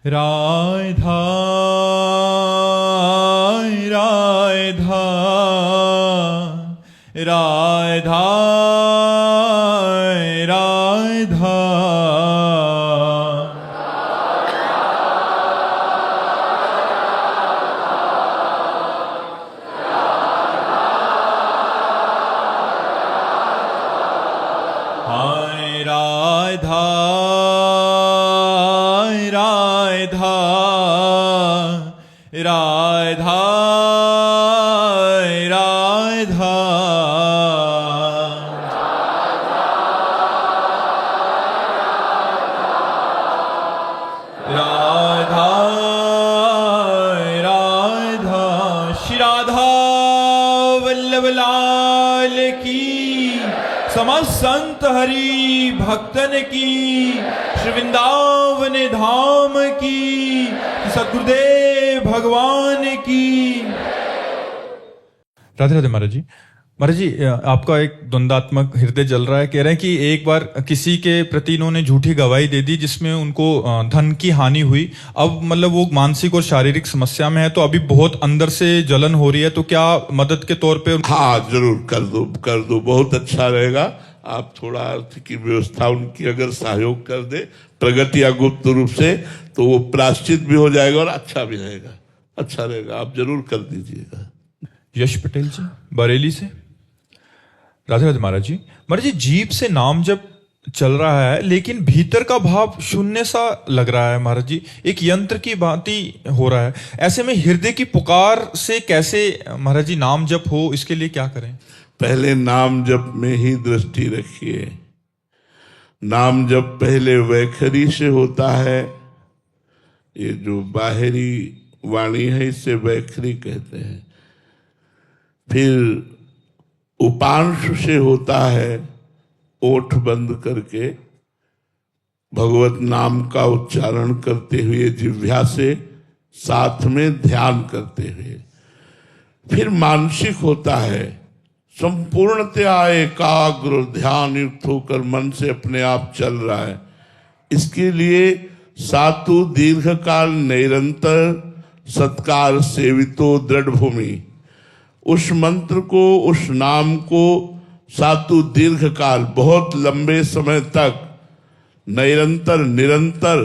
राधा राधा राधा राधा हाय राधा राधा राधा राधा राधा राधा श्री राधा वल्लभ लाल की समस्त संत हरि भक्तन की श्री वृंदावन धाम की सद्गुरुदेव भगवान की। राधे राधे महाराज जी। महाराज जी, आपका एक द्वंद्वात्मक हृदय जल रहा है। कह रहे हैं कि एक बार किसी के प्रति इन्होंने झूठी गवाही दे दी जिसमें उनको धन की हानि हुई। अब मतलब वो मानसिक और शारीरिक समस्या में है, तो अभी बहुत अंदर से जलन हो रही है, तो क्या मदद के तौर पे? हाँ, जरूर कर दो, बहुत अच्छा रहेगा। आप थोड़ा अर्थ की व्यवस्था उनकी अगर सहयोग कर दे प्रगति या गुप्त रूप से, तो वो प्राश्चित भी हो जाएगा और अच्छा भी रहेगा, अच्छा रहेगा। आप जरूर कर दीजिएगा। यश पटेल जी, बरेली से। राधे राधे महाराज जी। महाराज जी, जीभ से नाम जब चल रहा है लेकिन भीतर का भाव शून्य सा लग रहा है महाराज जी, एक यंत्र की भांति हो रहा है। ऐसे में हृदय की पुकार से कैसे महाराज जी नाम जप हो, इसके लिए क्या करें? पहले नाम जप में ही दृष्टि रखिए। नाम जप पहले वैखरी से होता है, ये जो बाहरी वाणी है इसे वैखरी कहते हैं। फिर उपांश से होता है, ओठ बंद करके भगवत नाम का उच्चारण करते हुए जिह्वा से, साथ में ध्यान करते हुए। फिर मानसिक होता है, संपूर्णतया एकाग्र ध्यान युक्त होकर मन से अपने आप चल रहा है। इसके लिए सातु दीर्घ काल निरंतर सत्कार सेवितो दृढ़ भूमि, उस मंत्र को, उस नाम को सातु दीर्घ काल, बहुत लंबे समय तक निरंतर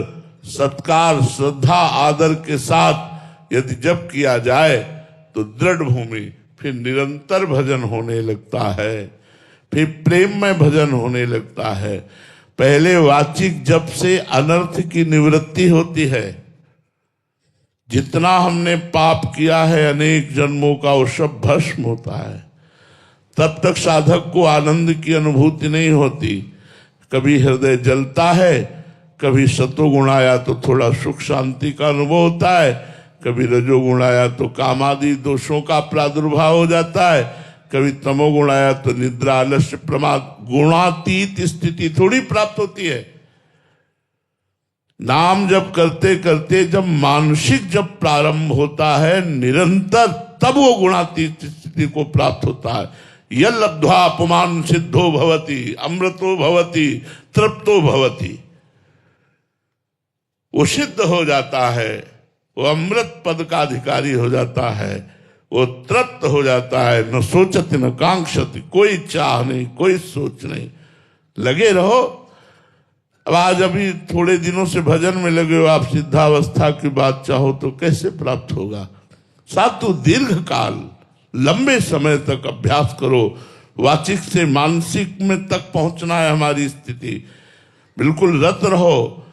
सत्कार श्रद्धा आदर के साथ यदि जप किया जाए तो दृढ़ भूमि, फिर निरंतर भजन होने लगता है, फिर प्रेम में भजन होने लगता है। पहले वाचिक जप से अनर्थ की निवृत्ति होती है। जितना हमने पाप किया है अनेक जन्मों का, वो सब भस्म होता है। तब तक साधक को आनंद की अनुभूति नहीं होती। कभी हृदय जलता है, कभी सतोगुण आया तो थोड़ा सुख शांति का अनुभव होता है, कभी रजोगुण आया तो कामादि दोषों का प्रादुर्भाव हो जाता है, कभी तमोगुण आया तो निद्रा आलस्य प्रमाद गुणातीत स्थिति थोड़ी प्राप्त होती है। नाम जप करते करते जब मानसिक जब प्रारंभ होता है निरंतर, तब वो गुणातीत स्थिति को प्राप्त होता है। यह लब्ध्वा अपमान सिद्धो भवति अमृतो भवति तृप्तो भवति, वो सिद्ध हो जाता है, वो अमृत पद का अधिकारी हो जाता है, वो तृप्त हो जाता है। न सोचति न कांक्षति, कोई चाह नहीं, कोई सोच नहीं। लगे रहो। अब आज अभी थोड़े दिनों से भजन में लगे हो, आप सिद्धावस्था की बात चाहो तो कैसे प्राप्त होगा? सातु दीर्घ काल, लंबे समय तक अभ्यास करो। वाचिक से मानसिक में तक पहुंचना है हमारी स्थिति। बिल्कुल रत रहो,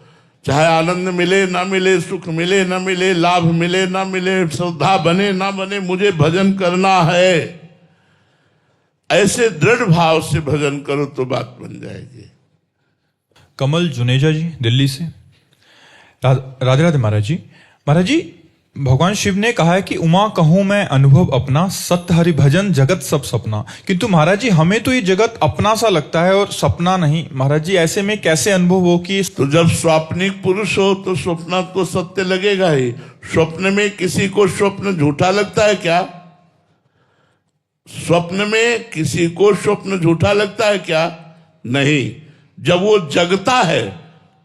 चाहे आनंद मिले ना मिले, सुख मिले ना मिले, लाभ मिले ना मिले, श्रद्धा बने ना बने, मुझे भजन करना है। ऐसे दृढ़ भाव से भजन करो तो बात बन जाएगी। कमल जुनेजा जी, दिल्ली से। राधे राधे महाराज जी। महाराज जी, भगवान शिव ने कहा है कि उमा कहूं मैं अनुभव अपना, सत्य हरि भजन जगत सब सपना। किंतु महाराज जी, हमें तो ये जगत अपना सा लगता है और सपना नहीं। महाराज जी, ऐसे में कैसे अनुभव हो कि तो जब स्वाप्निक पुरुष हो तो स्वप्न तो सत्य लगेगा ही। स्वप्न में किसी को स्वप्न झूठा लगता है क्या? स्वप्न में किसी को स्वप्न झूठा लगता है क्या? नहीं। जब वो जगता है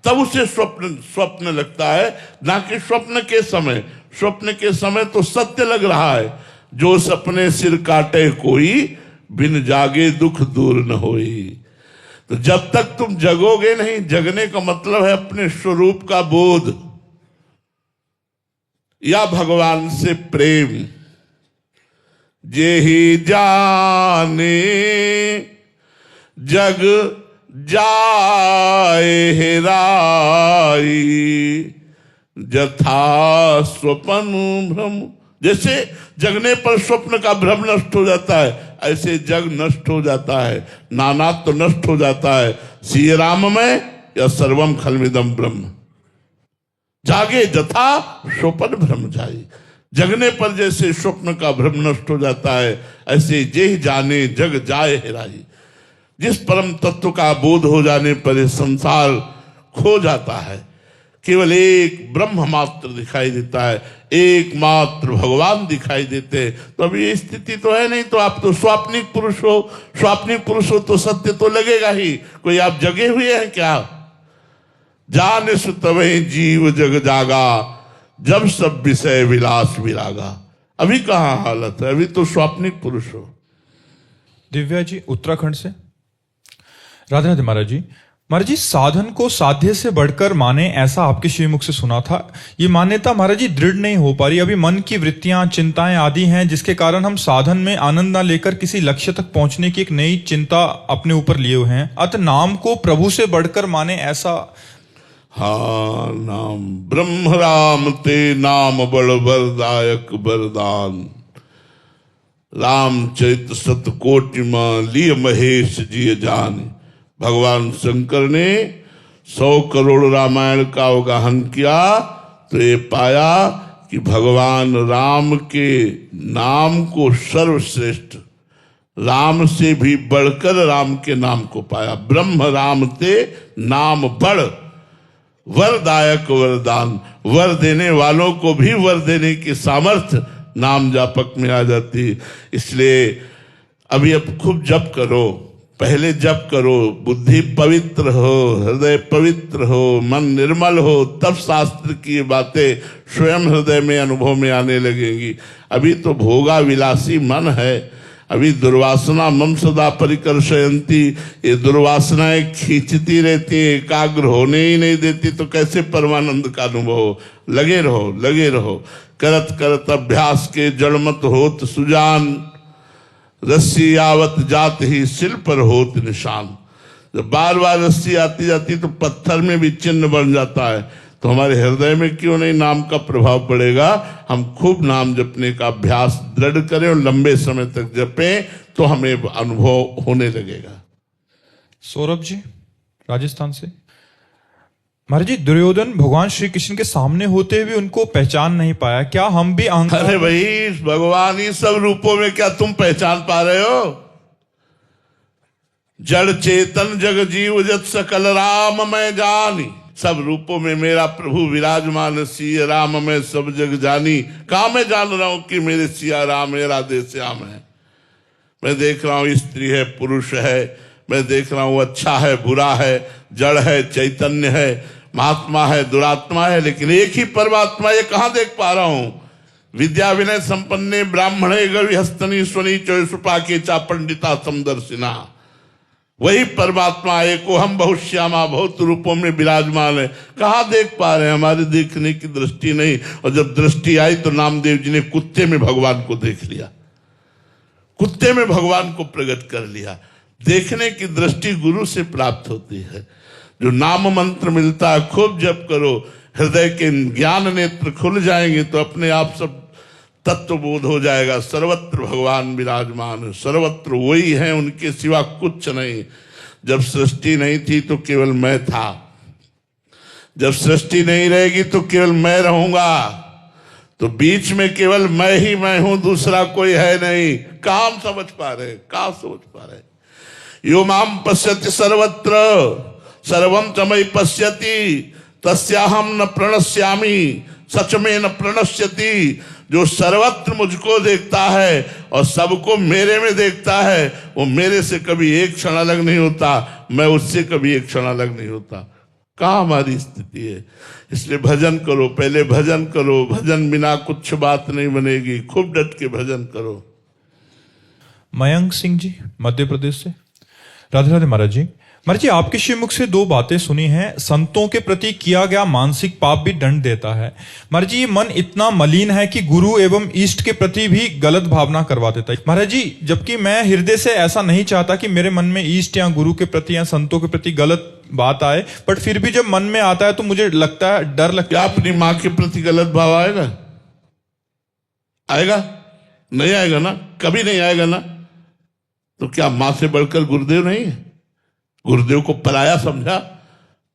तब उसे स्वप्न स्वप्न लगता है, ना कि स्वप्न के समय। स्वप्न के समय तो सत्य लग रहा है, जो सपने सिर काटे कोई, बिन जागे दुख दूर न होई। तो जब तक तुम जगोगे नहीं, जगने का मतलब है अपने स्वरूप का बोध या भगवान से प्रेम। जे ही जाने जग जाए हेराई, जथा स्वप्न भ्रम। जैसे जगने पर स्वप्न का भ्रम नष्ट हो जाता है, ऐसे जग नष्ट हो जाता है, नानात्व तो नष्ट हो जाता है। श्री राम में या सर्वम खलमिदम ब्रह्म। जागे जथा स्वप्न भ्रम जाई। जगने पर जैसे स्वप्न का भ्रम नष्ट हो जाता है, ऐसे जे जाने जग जाए हेराई। जिस परम तत्व का बोध हो जाने पर यह संसार खो जाता है, केवल एक ब्रह्म मात्र दिखाई देता है, एकमात्र भगवान दिखाई देते हैं। तो अभी ये स्थिति तो है नहीं, तो आप तो स्वाप्निक पुरुष हो। स्वाप्निक पुरुष हो तो सत्य तो लगेगा ही। कोई आप जगे हुए हैं क्या? जान सुतवे जीव जग जागा, जब सब विषय विलास विरागा। अभी कहाँ हालत है, अभी तो स्वाप्निक पुरुष हो। दिव्या जी उत्तराखंड से। राधे राधे महाराज जी। महाराज जी, साधन को साध्य से बढ़कर माने, ऐसा आपके श्रीमुख से सुना था। ये मान्यता महाराज जी दृढ़ नहीं हो पा रही। अभी मन की वृत्तियां, चिंताएं आदि हैं, जिसके कारण हम साधन में आनंद ना लेकर किसी लक्ष्य तक पहुंचने की एक नई चिंता अपने ऊपर लिए हुए हैं। अतः नाम को प्रभु से बढ़कर माने, ऐसा। हाँ, नाम ब्रह्म राम ते नाम बड़ वरदायक वरदान। राम चरित सतकोटि में लिय महेश जी जान। भगवान शंकर ने 100 करोड़ रामायण का अवगाहन किया तो ये पाया कि भगवान राम के नाम को सर्वश्रेष्ठ, राम से भी बढ़कर राम के नाम को पाया। ब्रह्म राम ते नाम बड़ वरदायक वरदान। वर देने वालों को भी वर देने की सामर्थ्य नाम जापक में आ जाती। इसलिए अभी अब खूब जप करो, पहले जप करो, बुद्धि पवित्र हो, हृदय पवित्र हो, मन निर्मल हो, तब शास्त्र की बातें स्वयं हृदय में अनुभव में आने लगेंगी। अभी तो भोगा विलासी मन है, अभी दुर्वासना मम सदा परिकर्षयन्ति। ये दुर्वासनाएं खींचती रहती है, एकाग्र होने ही नहीं देती, तो कैसे परमानंद का अनुभव हो। लगे रहो, लगे रहो, करत करत अभ्यास के जड़मत होत सुजान। रस्सी आवत जात ही सिल पर होत निशान। जब बार बार रस्सी आती जाती तो पत्थर में भी चिन्ह बन जाता है। तो हमारे हृदय में क्यों नहीं नाम का प्रभाव पड़ेगा। हम खूब नाम जपने का अभ्यास दृढ़ करें और लंबे समय तक जपें, तो हमें अनुभव होने लगेगा। सौरभ जी राजस्थान से। महाराज जी, दुर्योधन भगवान श्री कृष्ण के सामने होते हुए उनको पहचान नहीं पाया, क्या हम भी अहंकार? अरे भाई, भगवान ही सब रूपों में क्या तुम पहचान पा रहे हो? जड़ चेतन जग जीव जत सकल राम मैं जानी। सब रूपों में मेरा प्रभु विराजमान, सिया राम मैं सब जग जानी। कहाँ मैं जान रहा हूं कि मेरे सिया राम मेरा देश श्याम है। मैं देख रहा हूं स्त्री है, पुरुष है, मैं देख रहा हूं अच्छा है, बुरा है, जड़ है, चैतन्य है, महात्मा है, दुरात्मा है, लेकिन एक ही परमात्मा। ये कहाँ देख पा रहा हूं? विद्या विनय संपन्ने ब्राह्मणे गवि हस्तनी स्वनी चौसुपा के चा पंडिता समदर्शिना। वही परमात्मा एको हम बहुत श्यामा बहुत रूपों में विराजमान है। कहाँ देख पा रहे हैं? हमारे देखने की दृष्टि नहीं। और जब दृष्टि आई तो नामदेव जी ने कुत्ते में भगवान को देख लिया, कुत्ते में भगवान को प्रकट कर लिया। देखने की दृष्टि गुरु से प्राप्त होती है। जो नाम मंत्र मिलता है, खूब जप करो, हृदय के ज्ञान नेत्र खुल जाएंगे तो अपने आप सब तत्व बोध हो जाएगा। सर्वत्र भगवान विराजमान, सर्वत्र वही है, उनके सिवा कुछ नहीं। जब सृष्टि नहीं थी तो केवल मैं था, जब सृष्टि नहीं रहेगी तो केवल मैं रहूंगा। तो बीच में केवल मैं ही मैं हूं, दूसरा कोई है नहीं। कहाँ हम समझ पा रहे, कहाँ समझ पा रहे? यो माम पश्यति सर्वत्र सर्वम तमय पश्यति तस्याहम न प्रणश्यामि सच में न प्रणश्यति। जो सर्वत्र मुझको देखता है और सबको मेरे में देखता है, वो मेरे से कभी एक क्षण अलग नहीं होता, मैं उससे कभी एक क्षण अलग नहीं होता। कहाँ हमारी स्थिति है। इसलिए भजन करो, पहले भजन करो, भजन बिना कुछ बात नहीं बनेगी, खूब डट के भजन करो। मयंक सिंह जी मध्य प्रदेश से। राधे राधे महाराज जी। महाराज जी, आपके श्रीमुख से दो बातें सुनी हैं। संतों के प्रति किया गया मानसिक पाप भी दंड देता है। महाराज जी, ये मन इतना मलिन है कि गुरु एवं इष्ट के प्रति भी गलत भावना करवा देता है। महाराज जी, जबकि मैं हृदय से ऐसा नहीं चाहता कि मेरे मन में इष्ट या गुरु के प्रति या संतों के प्रति गलत बात आए, बट फिर भी जब मन में आता है तो मुझे लगता है, डर लगता क्या अपनी माँ के प्रति गलत भाव आएगा? आएगा? नहीं आएगा ना, कभी नहीं आएगा ना। तो क्या माँ से बढ़कर गुरुदेव नहीं है? गुरुदेव को पराया समझा?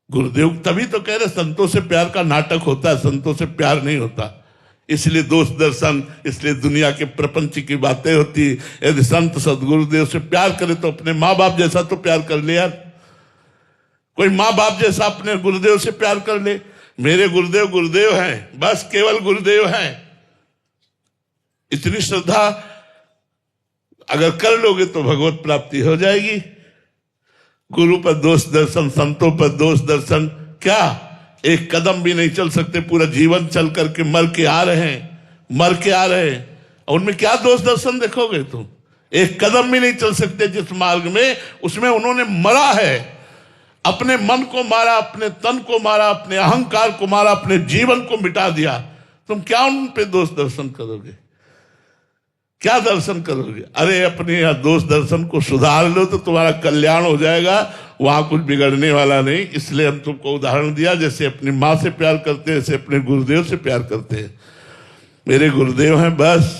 गुरुदेव तभी तो कह रहे संतों से प्यार का नाटक होता है, संतों से प्यार नहीं होता। इसलिए दोष दर्शन, इसलिए दुनिया के प्रपंच की बातें होती। यदि संत सदगुरुदेव से प्यार करे तो अपने माँ बाप जैसा तो प्यार कर ले यार। कोई माँ बाप जैसा अपने गुरुदेव से प्यार कर ले। मेरे गुरुदेव गुरुदेव हैं, बस केवल गुरुदेव हैं। इतनी श्रद्धा अगर कर लोगे तो भगवत प्राप्ति हो जाएगी। गुरु पर दोष दर्शन, संतों पर दोष दर्शन, क्या एक कदम भी नहीं चल सकते? पूरा जीवन चल करके मर के आ रहे हैं, और उनमें क्या दोष दर्शन देखोगे तुम? एक कदम भी नहीं चल सकते जिस मार्ग में, उसमें उन्होंने मरा है। अपने मन को मारा, अपने तन को मारा, अपने अहंकार को मारा, अपने जीवन को मिटा दिया। तुम क्या उन पे दोष दर्शन करोगे? क्या दर्शन करोगे? अरे अपने यहाँ दोष दर्शन को सुधार लो तो तुम्हारा कल्याण हो जाएगा, वहां कुछ बिगड़ने वाला नहीं। इसलिए हम तुमको उदाहरण दिया, जैसे अपनी माँ से प्यार करते हैं, जैसे अपने गुरुदेव से प्यार करते हैं। मेरे गुरुदेव हैं, बस।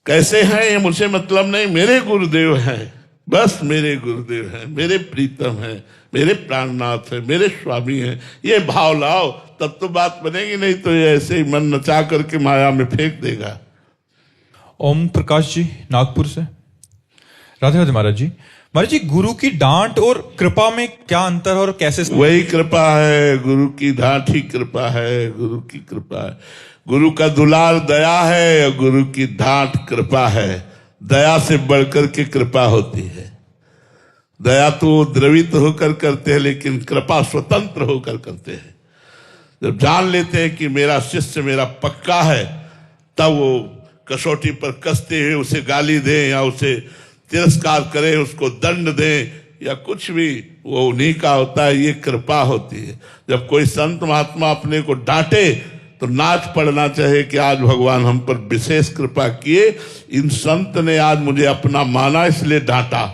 कैसे हैं ये मुझे मतलब नहीं, मेरे गुरुदेव हैं, बस मेरे गुरुदेव हैं, मेरे प्रीतम हैं, मेरे प्राणनाथ हैं, मेरे स्वामी हैं। ये भाव लाओ तब तो बात बनेगी, नहीं तो ये ऐसे ही मन नचा करके माया में फेंक देगा। ओम प्रकाश जी नागपुर से। राधे राधे महाराज जी। महाराज जी, गुरु की डांट और कृपा में क्या अंतर है और कैसे? वही कृपा है, गुरु की डांट ही कृपा है, गुरु की कृपा है। गुरु का दुलार दया है और गुरु की डांट कृपा है। दया से बढ़कर के कृपा होती है। दया तो द्रवित होकर करते हैं, लेकिन कृपा स्वतंत्र होकर करते हैं। जब जान लेते हैं कि मेरा शिष्य मेरा पक्का है, तब वो कसौटी पर कसते हुए उसे गाली दें या उसे तिरस्कार करें, उसको दंड दें या कुछ भी, वो उन्हीं का होता है। ये कृपा होती है। जब कोई संत महात्मा अपने को डांटे तो नाच पड़ना चाहिए कि आज भगवान हम पर विशेष कृपा किए, इन संत ने आज मुझे अपना माना इसलिए डांटा।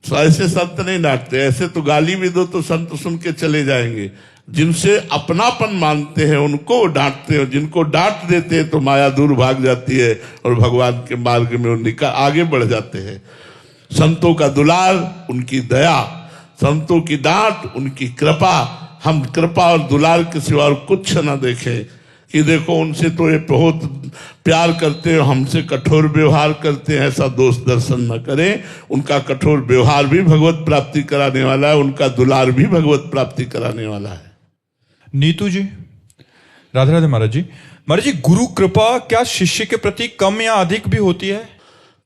तो ऐसे संत नहीं डांटते, ऐसे तो गाली भी दो तो संत सुन के चले जाएंगे। जिनसे अपनापन मानते हैं उनको वो डांटते हैं, जिनको डांट देते हैं तो माया दूर भाग जाती है और भगवान के मार्ग में वो आगे बढ़ जाते हैं। संतों का दुलार, उनकी दया, संतों की डांट, उनकी कृपा। हम कृपा और दुलार के सिवा और कुछ न देखें कि देखो उनसे तो ये बहुत प्यार करते हैं, हमसे कठोर व्यवहार करते हैं, ऐसा दोष दर्शन न करें। उनका कठोर व्यवहार भी भगवत प्राप्ति कराने वाला है, उनका दुलार भी भगवत प्राप्ति कराने वाला है। नीतू जी राधे राधे महाराज जी। महाराज जी, गुरु कृपा क्या शिष्य के प्रति कम या अधिक भी होती है?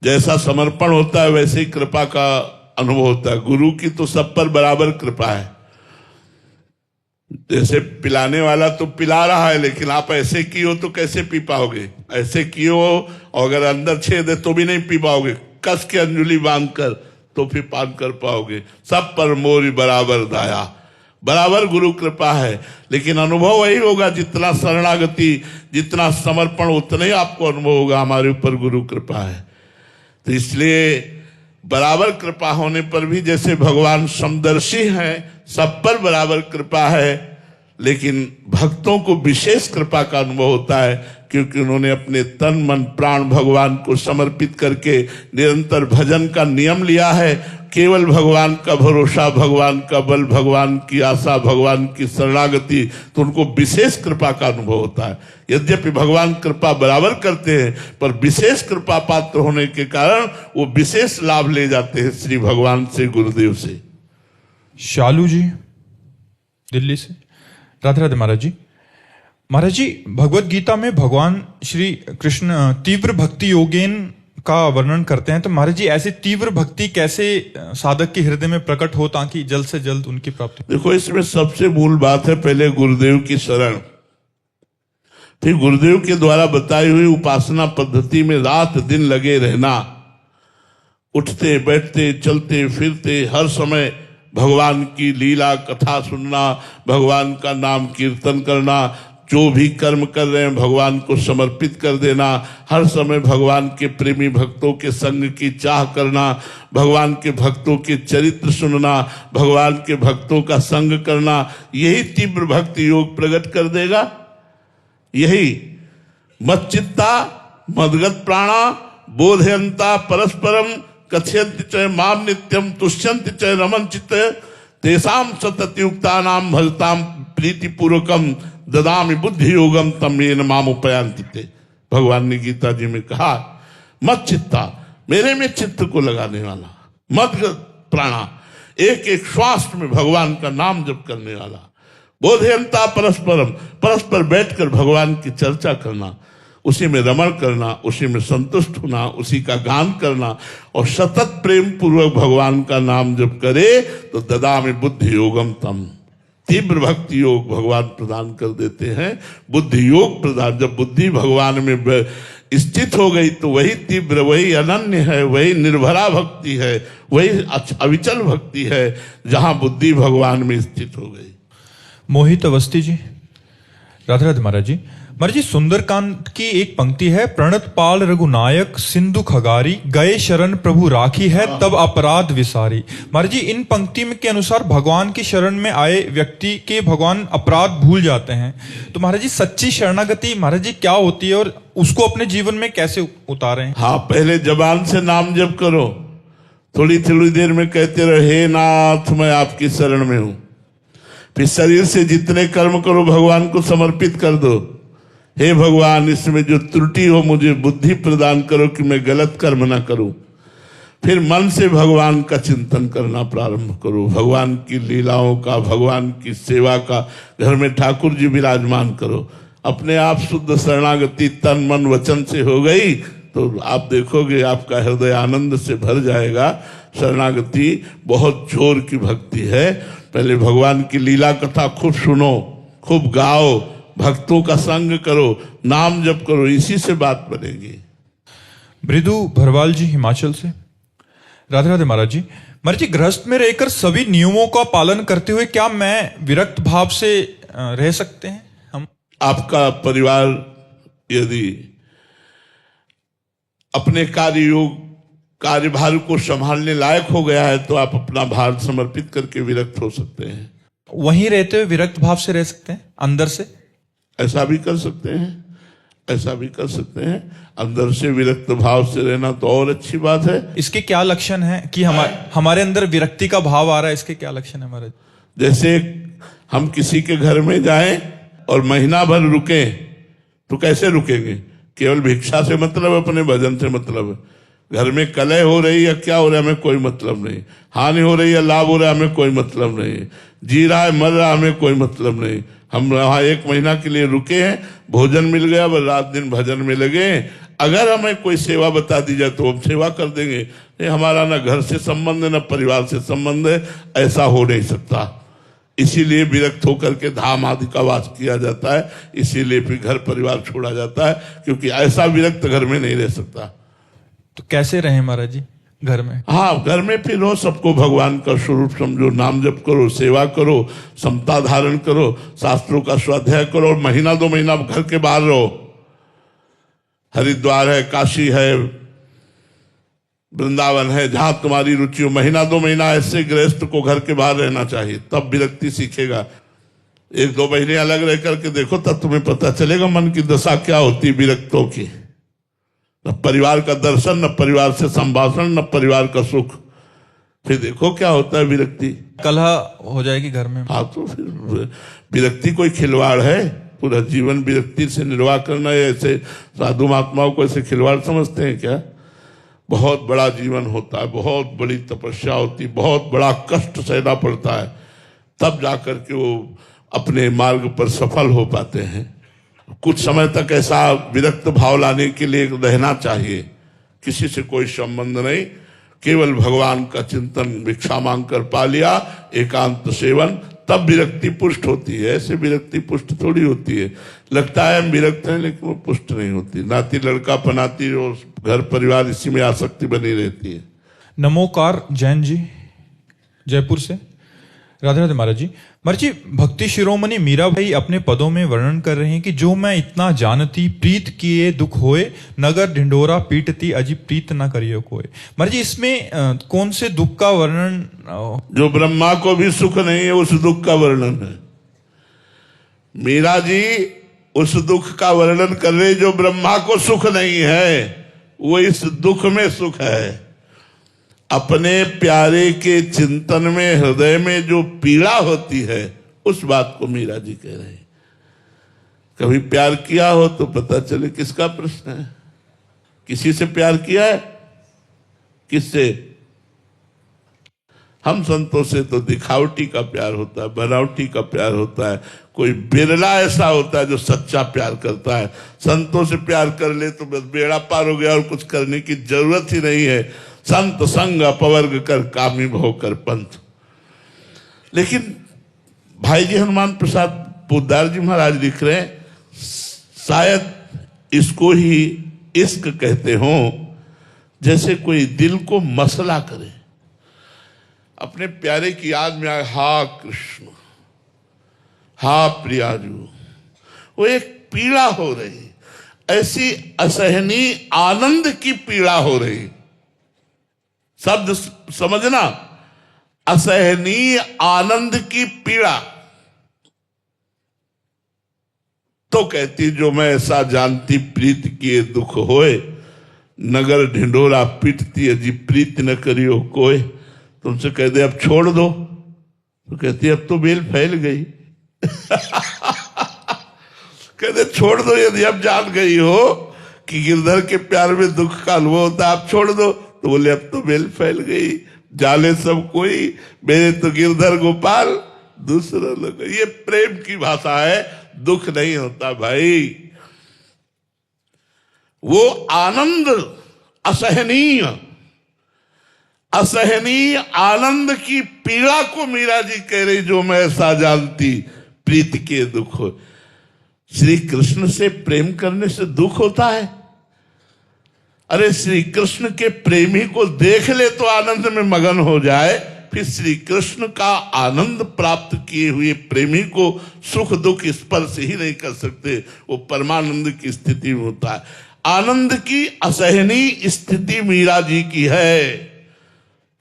जैसा समर्पण होता है वैसे ही कृपा का अनुभव होता है। गुरु की तो सब पर बराबर कृपा है। जैसे पिलाने वाला तो पिला रहा है, लेकिन आप ऐसे किए तो कैसे पी पाओगे? ऐसे किए और अगर अंदर छेद है तो भी नहीं पी पाओगे। कस के अंजुली बांध कर तो फिर पान कर पाओगे। सब पर मोरी बराबर दाया, बराबर गुरु कृपा है। लेकिन अनुभव वही होगा, जितना शरणागति, जितना समर्पण, उतना ही आपको अनुभव होगा हमारे ऊपर गुरु कृपा है। तो इसलिए बराबर कृपा होने पर भी जैसे भगवान समदर्शी हैं, सब पर बराबर कृपा है, लेकिन भक्तों को विशेष कृपा का अनुभव होता है, क्योंकि उन्होंने अपने तन मन प्राण भगवान को समर्पित करके निरंतर भजन का नियम लिया है। केवल भगवान का भरोसा, भगवान का बल, भगवान की आशा, भगवान की शरणागति, तो उनको विशेष कृपा का अनुभव होता है। यद्यपि भगवान कृपा बराबर करते हैं, पर विशेष कृपा पात्र होने के कारण वो विशेष लाभ ले जाते हैं श्री भगवान से, गुरुदेव से। शालू जी दिल्ली से। राधे राधे महाराज जी। महाराज जी, भगवत गीता में भगवान श्री कृष्ण तीव्र भक्ति योगेन का वर्णन करते हैं, तो महाराज जी ऐसी तीव्र भक्ति कैसे साधक के हृदय में प्रकट हो ताकि जल्द से जल्द उनकी प्राप्ति। देखो, इसमें सबसे मूल बात है पहले गुरुदेव की शरण, फिर गुरुदेव के द्वारा बताई हुई उपासना पद्धति में रात दिन लगे रहना, उठते बैठते चलते फिरते हर समय भगवान की लीला कथा सुनना, भगवान का नाम कीर्तन करना, जो भी कर्म कर रहे हैं भगवान को समर्पित कर देना, हर समय भगवान के प्रेमी भक्तों के संग की चाह करना, भगवान के भक्तों के चरित्र सुनना, भगवान के भक्तों का संग करना, यही तीव्र भक्ति योग प्रकट कर देगा। यही मच्चित्ता मदगत प्राणा बोधयंता परस्परम कथयन्ति च माम नित्यम तुष्यन्ति च रमन चित्त तेषां सततयुक्ता नाम भजताम प्रीति पूर्वकम ददामि बुद्धि योगम तम येन माम उपयांति ते। भगवान ने गीता जी में कहा, मत चित्ता, मेरे में चित्त को लगाने वाला, मत प्राणा, एक एक श्वास में भगवान का नाम जप करने वाला, बोधयंता परस्परम, परस्पर बैठकर भगवान की चर्चा करना, उसी में रमण करना, उसी में संतुष्ट होना, उसी का गान करना और सतत प्रेम पूर्वक भगवान का नाम जप करे तो ददामि बुद्धि योगम तम, तीव्र भक्ति योग भगवान प्रदान कर देते हैं। बुद्धि योग प्रदान, जब बुद्धि भगवान में स्थित हो गई तो वही तीव्र, वही अनन्य है, वही निर्भरा भक्ति है, वही अविचल भक्ति है, जहां बुद्धि भगवान में स्थित हो गई। मोहित अवस्थी जी, राधे राधे महाराज जी। महाराज जी, सुंदरकांड की एक पंक्ति है, प्रणत पाल रघुनायक सिंधु खगारी, गए शरण प्रभु राखी है तब अपराध विसारी। महाराज जी, इन पंक्ति में के अनुसार भगवान की शरण में आए व्यक्ति के भगवान अपराध भूल जाते हैं। तो महाराज जी, सच्ची शरणागति महाराज जी क्या होती है और उसको अपने जीवन में कैसे उतारें? हाँ, पहले जबान से नाम जप करो, थोड़ी थोड़ी देर में कहते रहो, हे नाथ मैं आपकी शरण में हूं। फिर शरीर से जितने कर्म करो भगवान को समर्पित कर दो, हे भगवान इसमें जो त्रुटि हो मुझे बुद्धि प्रदान करो कि मैं गलत कर्म ना करूं। फिर मन से भगवान का चिंतन करना प्रारंभ करो, भगवान की लीलाओं का, भगवान की सेवा का। घर में ठाकुर जी विराजमान करो, अपने आप शुद्ध शरणागति तन मन वचन से हो गई तो आप देखोगे आपका हृदय आनंद से भर जाएगा। शरणागति बहुत जोर की भक्ति है। पहले भगवान की लीला कथा खूब सुनो, खूब गाओ, भक्तों का संग करो, नाम जप करो, इसी से बात बनेगी। मृदु भरवाल जी हिमाचल से, राधे राधे महाराज जी। महाराज जी, गृहस्थ में रहकर सभी नियमों का पालन करते हुए क्या मैं विरक्त भाव से रह सकते हैं हम? आपका परिवार यदि अपने कार्यभार को संभालने लायक हो गया है तो आप अपना भार समर्पित करके विरक्त हो सकते हैं। वहीं रहते हुए विरक्त भाव से रह सकते हैं अंदर से? ऐसा भी कर सकते हैं, ऐसा भी कर सकते हैं। अंदर से विरक्त भाव से रहना तो और अच्छी बात है। इसके क्या लक्षण है कि हमारे अंदर विरक्ति का भाव आ रहा है? इसके क्या लक्षण है महाराज? जैसे हम किसी के घर में जाएं और महीना भर रुके तो कैसे रुकेंगे? केवल भिक्षा से मतलब, अपने भजन से मतलब। घर में कलह हो रही है, क्या हो रहा है हमें कोई मतलब नहीं, हानि हो रही है, लाभ हो रहा है हमें कोई मतलब नहीं, जी रहा है मर रहा है हमें कोई मतलब नहीं। हम वहाँ 1 महीना के लिए रुके हैं, भोजन मिल गया, बस रात दिन भजन में लगे। अगर हमें कोई सेवा बता दी जाए तो हम सेवा कर देंगे। नहीं, हमारा ना घर से संबंध है ना परिवार से संबंध है, ऐसा हो नहीं सकता। इसीलिए विरक्त होकर के धाम आदि का वास किया जाता है, इसीलिए फिर घर परिवार छोड़ा जाता है, क्योंकि ऐसा विरक्त घर में नहीं रह सकता। तो कैसे रहे महाराज जी घर में? हाँ, घर में फिर रहो, सबको भगवान का स्वरूप समझो, नाम जप करो, सेवा करो, समता धारण करो, शास्त्रों का स्वाध्याय करो और महीना 2 महीना घर के बाहर रहो। हरिद्वार है, काशी है, वृंदावन है, जहां तुम्हारी रुचि हो, महीना 2 महीना ऐसे गृहस्थ को घर के बाहर रहना चाहिए, तब विरक्ति सीखेगा। 1-2 महीने अलग रह करके देखो, तब तुम्हें पता चलेगा मन की दशा क्या होती है विरक्तों की। न परिवार का दर्शन, न परिवार से संभाषण, न परिवार का सुख। फिर देखो क्या होता है विरक्ति, कलह हो जाएगी घर में। हाँ, तो फिर विरक्ति कोई खिलवाड़ है? पूरा जीवन विरक्ति से निर्वाह करना है? ऐसे साधु महात्माओं को ऐसे खिलवाड़ समझते हैं क्या? बहुत बड़ा जीवन होता है, बहुत बड़ी तपस्या होती, बहुत बड़ा कष्ट सहना पड़ता है, तब जाकर के वो अपने मार्ग पर सफल हो पाते हैं। कुछ समय तक ऐसा विरक्त भाव लाने के लिए रहना चाहिए किसी से कोई संबंध नहीं, केवल भगवान का चिंतन भिक्षा मांग कर पा लिया, एकांत सेवन, तब विरक्ति पुष्ट होती है। ऐसे विरक्ति पुष्ट थोड़ी होती है, लगता है हम विरक्त हैं लेकिन वो पुष्ट नहीं होती। नाती लड़का पनाती जो घर परिवार इसी में आसक्ति बनी रहती है। नमोकार जैन जी जयपुर से, राधे राधे महाराज जी। महाराज जी, भक्ति शिरोमणि मीरा भाई अपने पदों में वर्णन कर रहे हैं कि जो मैं इतना जानती, प्रीत किए दुख होए, नगर ढिंढोरा पीटती अजी प्रीत ना करियो कोई। महाराज जी, इसमें कौन से दुख का वर्णन? जो ब्रह्मा को भी सुख नहीं है उस दुख का वर्णन है। मीरा जी उस दुख का वर्णन कर रहे जो ब्रह्मा को सुख नहीं है, वो इस दुख में सुख है। अपने प्यारे के चिंतन में हृदय में जो पीड़ा होती है उस बात को मीरा जी कह रहे हैं। कभी प्यार किया हो तो पता चले किसका प्रश्न है। किसी से प्यार किया है? किससे? हम संतों से तो दिखावटी का प्यार होता है, बनावटी का प्यार होता है। कोई बिरला ऐसा होता है जो सच्चा प्यार करता है। संतों से प्यार कर ले तो बस बेड़ा पार हो गया और कुछ करने की जरूरत ही नहीं है। संत संग अपवर्ग कर कामी भव कर पंथ। लेकिन भाई जी हनुमान प्रसाद पोद्दार जी महाराज लिख रहे हैं, शायद इसको ही इश्क कहते हो, जैसे कोई दिल को मसला करे, अपने प्यारे की याद में आए, हा कृष्ण, हा प्रियाजू, वो एक पीड़ा हो रही, ऐसी असहनीय आनंद की पीड़ा हो रही। शब्द समझना, असहनीय आनंद की पीड़ा। तो कहती जो मैं ऐसा जानती, प्रीत किए दुख होए, नगर ढिंढोरा पीटती अजी प्रीत न करियो कोई। तुमसे कह दे अब छोड़ दो, तो कहती अब तो बेल फैल गई। कहते छोड़ दो, यदि अब जान गई हो कि गिरधर के प्यार में दुख का अनुभव होता है, आप छोड़ दो। तो बोले अब तो बेल फैल गई, जाले सब कोई, मेरे तो गिरधर गोपाल दूसरा लोग। ये प्रेम की भाषा है, दुख नहीं होता भाई। वो आनंद असहनीय, असहनीय आनंद की पीड़ा को मीरा जी कह रही, जो मैं ऐसा जानती, प्रीत के दुख हो। श्री कृष्ण से प्रेम करने से दुख होता है? अरे श्री कृष्ण के प्रेमी को देख ले तो आनंद में मगन हो जाए, फिर श्री कृष्ण का आनंद प्राप्त किए हुए प्रेमी को सुख दुख स्पर्श ही नहीं कर सकते। वो परमानंद की स्थिति में होता है। आनंद की असहनीय स्थिति मीरा जी की है।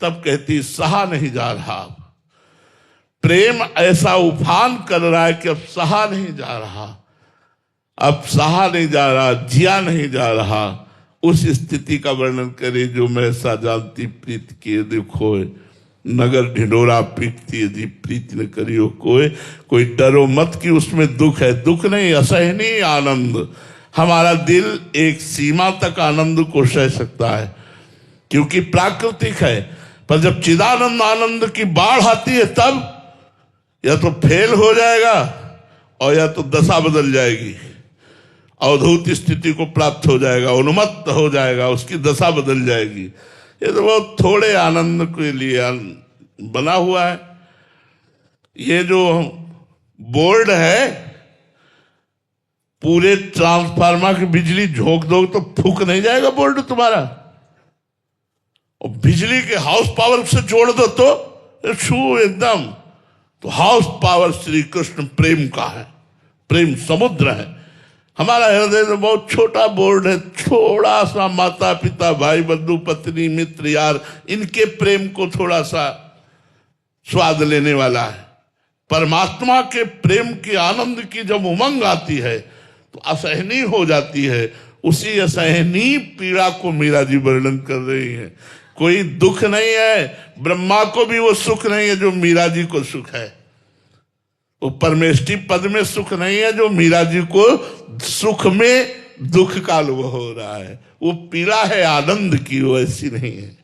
तब कहती सहा नहीं जा रहा, प्रेम ऐसा उफान कर रहा है कि अब सहा नहीं जा रहा, अब सहा नहीं जा रहा, जिया नहीं जा रहा। उस स्थिति का वर्णन करे, जो मैं ऐसा जानती, प्रीत किए दुख होए, नगर ढिंढोरा पीटती जी प्रीत न करियो कोई। कोई डरो मत कि उसमें दुख है, दुख नहीं, असहनीय आनंद। हमारा दिल एक सीमा तक आनंद को सह सकता है क्योंकि प्राकृतिक है, पर जब चिदानंद आनंद की बाढ़ आती है तब या तो फेल हो जाएगा और या तो दशा बदल जाएगी, अवधूत स्थिति को प्राप्त हो जाएगा, उन्मत्त हो जाएगा, उसकी दशा बदल जाएगी। ये तो बहुत थोड़े आनंद के लिए बना हुआ है। ये जो बोर्ड है, पूरे ट्रांसफार्मर की बिजली झोंक दो तो फूक नहीं जाएगा बोर्ड तुम्हारा, और बिजली के हाउस पावर से जोड़ दो तो छू एकदम। तो हाउस पावर श्री कृष्ण प्रेम का है, प्रेम समुद्र है। हमारा हृदय तो बहुत छोटा बोर्ड है, थोड़ा सा माता पिता भाई बंधु पत्नी मित्र यार, इनके प्रेम को थोड़ा सा स्वाद लेने वाला है। परमात्मा के प्रेम की आनंद की जब उमंग आती है तो असहनीय हो जाती है। उसी असहनीय पीड़ा को मीरा जी वर्णन कर रही है। कोई दुख नहीं है, ब्रह्मा को भी वो सुख नहीं है जो मीरा जी को सुख है। वो परमेष्टि पद में सुख नहीं है जो मीरा जी को सुख में दुख का अनुभव हो रहा है। वो पीड़ा है आनंद की, वो ऐसी नहीं है।